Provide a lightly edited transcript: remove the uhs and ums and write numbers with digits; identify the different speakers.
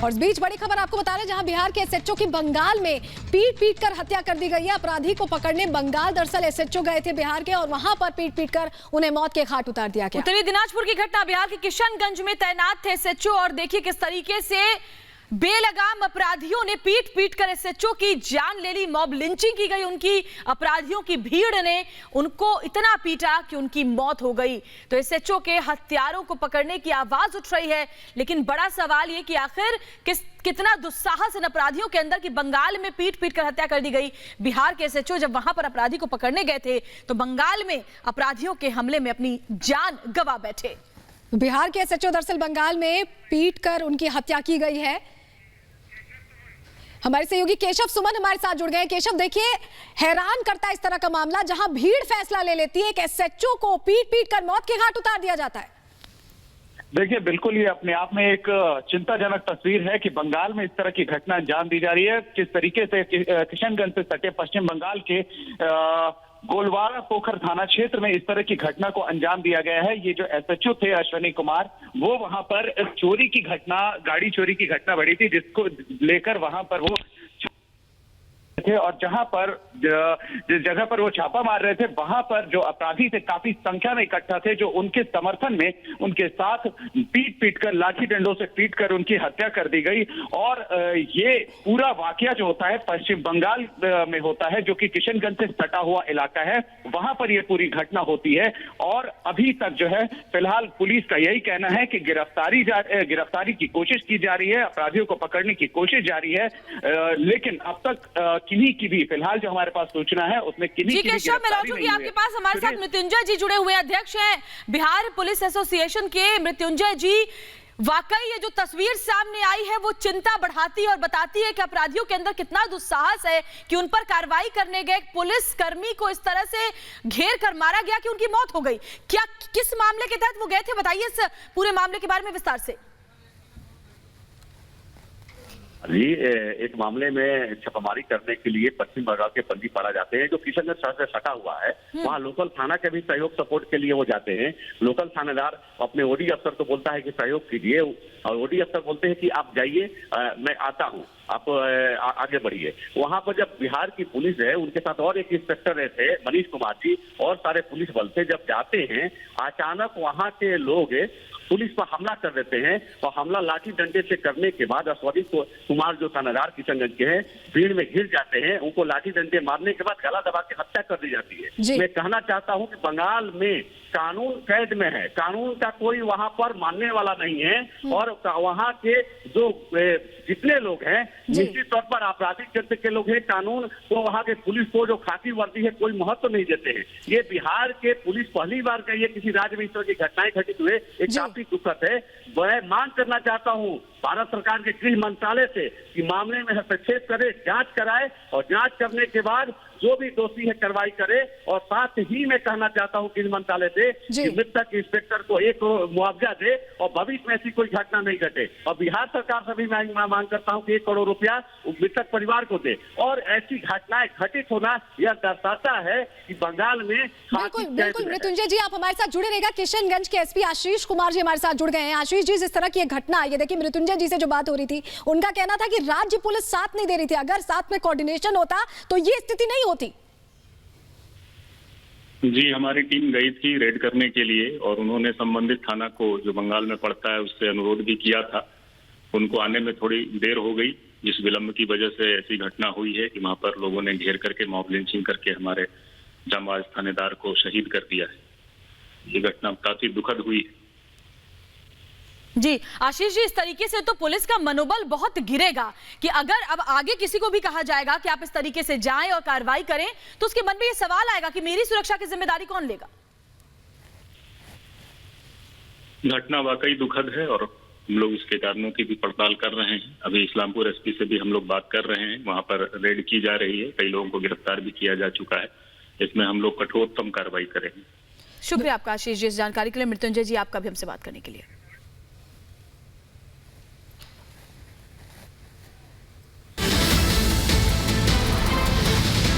Speaker 1: और इस बीच बड़ी खबर आपको बता रहे, जहां बिहार के एसएचओ की बंगाल में पीट कर हत्या कर दी गई है। अपराधी को पकड़ने बंगाल दरअसल एसएचओ गए थे बिहार के, और वहां पर पीट कर उन्हें मौत के घाट उतार दिया गया।
Speaker 2: उत्तरी दिनाजपुर की घटना, बिहार के किशनगंज में तैनात थे एसएचओ और देखिए किस तरीके से बेलगाम अपराधियों ने पीट कर एसएचओ की जान ले ली। मॉब लिंचिंग की गई उनकी, अपराधियों की भीड़ ने उनको इतना पीटा कि उनकी मौत हो गई। तो एसएचओ के हत्यारों को पकड़ने की आवाज उठ रही है, लेकिन बड़ा सवाल ये कि आखिर कितना दुस्साहस इन अपराधियों के अंदर कि बंगाल में पीट कर हत्या कर दी गई। बिहार के एसएचओ जब वहां पर अपराधी को पकड़ने गए थे तो बंगाल में अपराधियों के हमले में अपनी जान गंवा बैठे।
Speaker 1: बिहार के एसएचओ दरअसल बंगाल में पीट कर उनकी हत्या की गई है। हमारे सहयोगी केशव सुमन हमारे साथ जुड़ गए। केशव, देखिए हैरान करता है इस तरह का मामला जहां भीड़ फैसला ले लेती है, एक एसएचओ को पीट कर मौत के घाट उतार दिया जाता है।
Speaker 3: देखिए, बिल्कुल ये अपने आप में एक चिंताजनक तस्वीर है कि बंगाल में इस तरह की घटना अंजाम दी जा रही है। किस तरीके से किशनगंज से सटे पश्चिम बंगाल के गोलवारा पोखर थाना क्षेत्र में इस तरह की घटना को अंजाम दिया गया है। ये जो एसएचओ थे अश्विनी कुमार, वो वहां पर चोरी की घटना, गाड़ी चोरी की घटना बढ़ी थी, जिसको लेकर वहां पर वो थे, और जहां पर जिस जगह पर वो छापा मार रहे थे वहां पर जो अपराधी थे काफी संख्या में इकट्ठा थे, जो उनके समर्थन में उनके साथ पीट कर, लाठी डंडों से पीट कर उनकी हत्या कर दी गई। और ये पूरा वाकया जो होता है पश्चिम बंगाल में होता है, जो कि किशनगंज से सटा हुआ इलाका है, वहां पर ये पूरी घटना होती है। और अभी तक जो है फिलहाल पुलिस का यही कहना है कि गिरफ्तारी की कोशिश की जा रही है, अपराधियों को पकड़ने की कोशिश जारी है, लेकिन अब तक किन्हीं की भी फिलहाल जो हमारे पास सूचना है उसमें किन्हीं की भी गिरफ्तारी नहीं हुई है।
Speaker 2: आपके पास हमारे साथ मृत्युंजय जी जुड़े हुए अध्यक्ष हैं बिहार पुलिस एसोसिएशन के। मृत्युंजय जी, वाकई ये जो तस्वीर सामने आई है वो चिंता बढ़ाती है और बताती है कि अपराधियों के अंदर कितना दुस्साहस है कि उन पर कार्रवाई करने गए पुलिस कर्मी को इस तरह से घेर कर मारा गया कि उनकी मौत हो गई। क्या किस मामले के तहत वो गए थे, बताइए इस पूरे मामले के बारे में विस्तार से।
Speaker 4: जी, एक मामले में छापामारी करने के लिए पश्चिम बंगाल के पंडीपाड़ा जाते हैं, जो किशनगंज शहर से सटा हुआ है। वहाँ लोकल थाना के भी सहयोग सपोर्ट के लिए वो जाते हैं। लोकल थानेदार अपने ओडी अफसर को बोलता है कि सहयोग कीजिए, और ओडी अफसर बोलते हैं कि आप जाइए, मैं आता हूँ, आप आगे बढ़िए। वहां पर जब बिहार की पुलिस है, उनके साथ और एक इंस्पेक्टर रहे थे मनीष कुमार जी, और सारे पुलिस बल थे, जब जाते हैं अचानक वहां के लोग पुलिस पर हमला कर देते हैं, और हमला लाठी डंडे से करने के बाद अश्विनी कुमार जो थानेदार किशनगंज के हैं भीड़ में घिर जाते हैं। उनको लाठी डंडे मारने के बाद गला दबा के हत्या कर दी जाती है। मैं कहना चाहता हूं कि बंगाल में कानून कैद में है, कानून का कोई वहां पर मानने वाला नहीं है, और वहां के जो जितने लोग हैं निश्चित तौर पर आपराधिक चरित्र के लोग हैं। कानून को, वहां के पुलिस को जो खाकी वर्दी है कोई महत्व नहीं देते हैं। ये बिहार के पुलिस पहली बार गई है किसी राज्य में इस तरह की घटनाएं घटित हुए, एक काफी दुखद है। मैं मांग करना चाहता हूं भारत सरकार के गृह मंत्रालय से कि मामले में हस्तक्षेप करे, जांच कराए, और जांच करने के बाद जो भी दोषी है कार्रवाई करे। और साथ ही मैं कहना चाहता हूं गृह मंत्रालय से कि मृतक इंस्पेक्टर को 1 करोड़ मुआवजा दे और भविष्य में ऐसी कोई घटना नहीं घटे। और बिहार सरकार से भी मैं मांग करता हूं कि 1 करोड़ रुपया मृतक परिवार को दे। और ऐसी घटनाएं घटित होना यह दर्शाता है कि बंगाल में
Speaker 1: बिल्कुल मृत्युंजय जी, आप हमारे साथ जुड़े रहेगा। किशनगंज के एसपी आशीष कुमार जी हमारे साथ जुड़ गए हैं। आशीष जी, जिस तरह की घटना, ये देखिए मृत्युंजय जी से जो बात हो रही थी, उनका कहना था कि राज्य पुलिस साथ नहीं दे रही थी, अगर साथ में कोऑर्डिनेशन होता तो ये स्थिति नहीं होती।
Speaker 5: जी, हमारी टीम गई थी रेड करने के लिए, और उन्होंने संबंधित थाना को जो बंगाल में पड़ता है उससे अनुरोध भी किया था। उनको आने में थोड़ी देर हो गई, जिस विलंब की वजह से ऐसी घटना हुई है कि वहां पर लोगों ने घेर करके मॉब लिंचिंग करके हमारे जांबाज थानेदार को शहीद कर दिया है। ये घटना काफी दुखद हुई है।
Speaker 2: जी आशीष जी, इस तरीके से तो पुलिस का मनोबल बहुत गिरेगा कि अगर अब आगे किसी को भी कहा जाएगा कि आप इस तरीके से जाएं और कार्रवाई करें, तो उसके मन में ये सवाल आएगा कि मेरी सुरक्षा की जिम्मेदारी कौन लेगा।
Speaker 5: घटना वाकई दुखद है, और हम लोग इसके कारणों की भी पड़ताल कर रहे हैं। अभी इस्लामपुर एसपी से भी हम लोग बात कर रहे हैं, वहां पर रेड की जा रही है, कई लोगों को गिरफ्तार भी किया जा चुका है। इसमें हम लोग कठोरतम कार्रवाई करेंगे।
Speaker 2: शुक्रिया आपका आशीष जी इस जानकारी के लिए। मृत्युंजय जी, आपका भी हमसे बात करने के लिए।